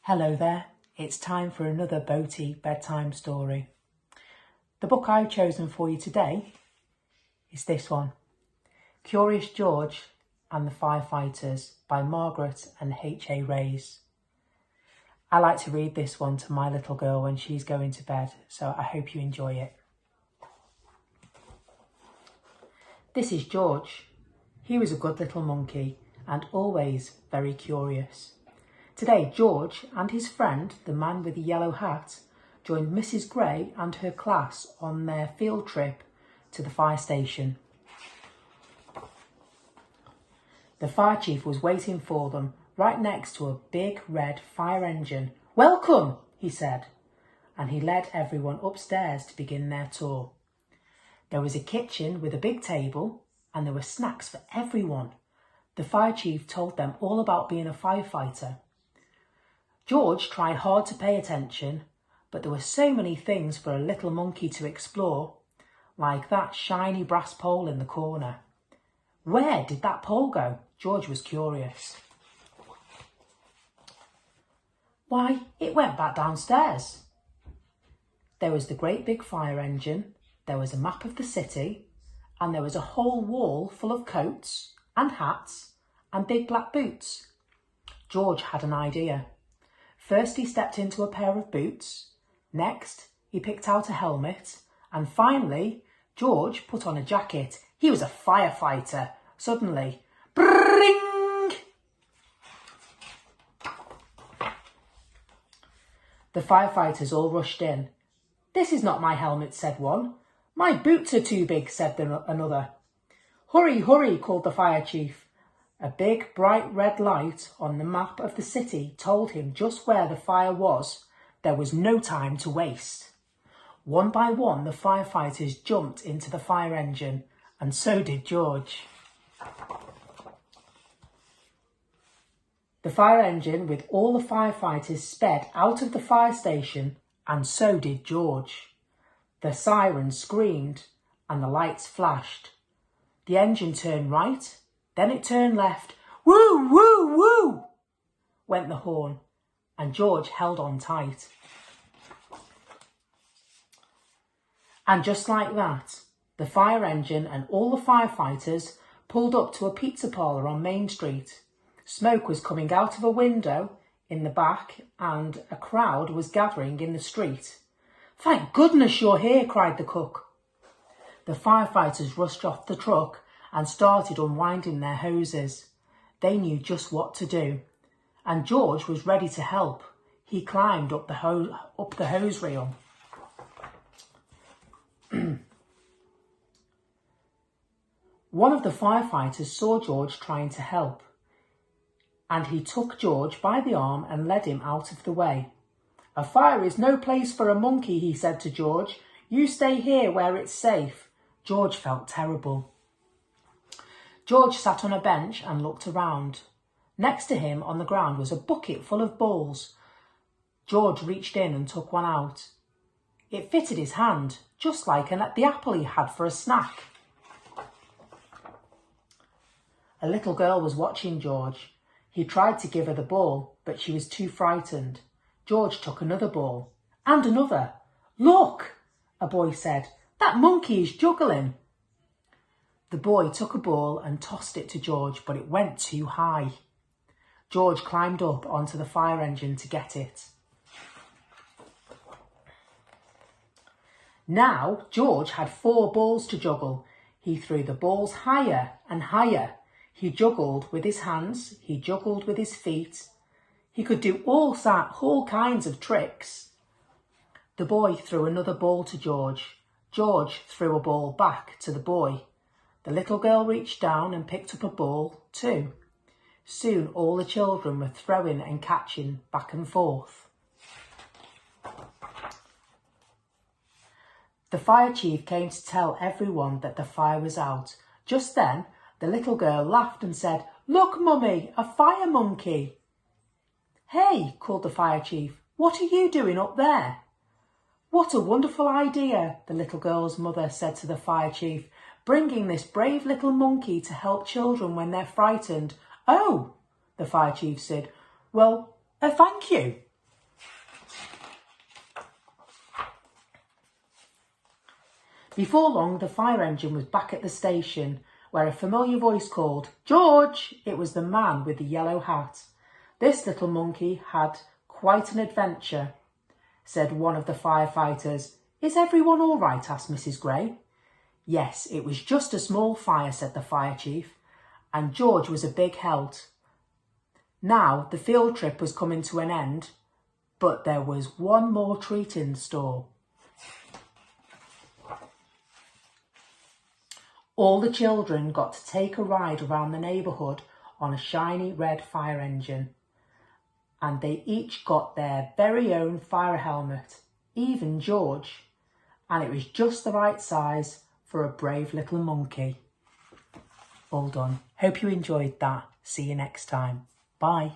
Hello there, it's time for another Boaty bedtime story. The book I've chosen for you today is this one, Curious George and the Firefighters by Margret and H.A. Rey. I like to read this one to my little girl when she's going to bed, so I hope you enjoy it. This is George. He was a good little monkey and always very curious. Today, George and his friend, the man with the yellow hat, joined Mrs. Gray and her class on their field trip to the fire station. The fire chief was waiting for them right next to a big red fire engine. "Welcome," he said, and he led everyone upstairs to begin their tour. There was a kitchen with a big table and there were snacks for everyone. The fire chief told them all about being a firefighter. George tried hard to pay attention, but there were so many things for a little monkey to explore, like that shiny brass pole in the corner. Where did that pole go? George was curious. Why, it went back downstairs. There was the great big fire engine, there was a map of the city, and there was a whole wall full of coats and hats and big black boots. George had an idea. First he stepped into a pair of boots, next he picked out a helmet, and finally George put on a jacket. He was a firefighter. Suddenly, bring! The firefighters all rushed in. "This is not my helmet," said one. "My boots are too big," said another. "Hurry, hurry," called the fire chief. A big bright red light on the map of the city told him just where the fire was. There was no time to waste. One by one, the firefighters jumped into the fire engine, and so did George. The fire engine with all the firefighters sped out of the fire station, and so did George. The siren screamed and the lights flashed. The engine turned right, then it turned left. "Woo, woo, woo," went the horn, and George held on tight. And just like that, the fire engine and all the firefighters pulled up to a pizza parlour on Main Street. Smoke was coming out of a window in the back and a crowd was gathering in the street. "Thank goodness you're here," cried the cook. The firefighters rushed off the truck and started unwinding their hoses. They knew just what to do, and George was ready to help. He climbed up the hose reel. One of the firefighters saw George trying to help, and he took George by the arm and led him out of the way. "A fire is no place for a monkey," he said to George. "You stay here where it's safe." George felt terrible. George sat on a bench and looked around. Next to him on the ground was a bucket full of balls. George reached in and took one out. It fitted his hand, just like the apple he had for a snack. A little girl was watching George. He tried to give her the ball, but she was too frightened. George took another ball, and another. "Look," a boy said, "that monkey is juggling." The boy took a ball and tossed it to George, but it went too high. George climbed up onto the fire engine to get it. Now George had 4 balls to juggle. He threw the balls higher and higher. He juggled with his hands, he juggled with his feet. He could do all kinds of tricks. The boy threw another ball to George. George threw a ball back to the boy. The little girl reached down and picked up a ball too. Soon all the children were throwing and catching back and forth. The fire chief came to tell everyone that the fire was out. Just then, the little girl laughed and said, "Look, Mummy, a fire monkey." "Hey," called the fire chief, "what are you doing up there?" "What a wonderful idea," the little girl's mother said to the fire chief, "bringing this brave little monkey to help children when they're frightened." "Oh," the fire chief said, "well, thank you." Before long, the fire engine was back at the station, where a familiar voice called, "George!" It was the man with the yellow hat. "This little monkey had quite an adventure," said one of the firefighters. "Is everyone all right?" asked Mrs. Gray. "Yes, it was just a small fire," said the fire chief, "and George was a big help." Now the field trip was coming to an end, but there was one more treat in store. All the children got to take a ride around the neighbourhood on a shiny red fire engine, and they each got their very own fire helmet, even George, and it was just the right size for a brave little monkey. All done. Hope you enjoyed that. See you next time. Bye.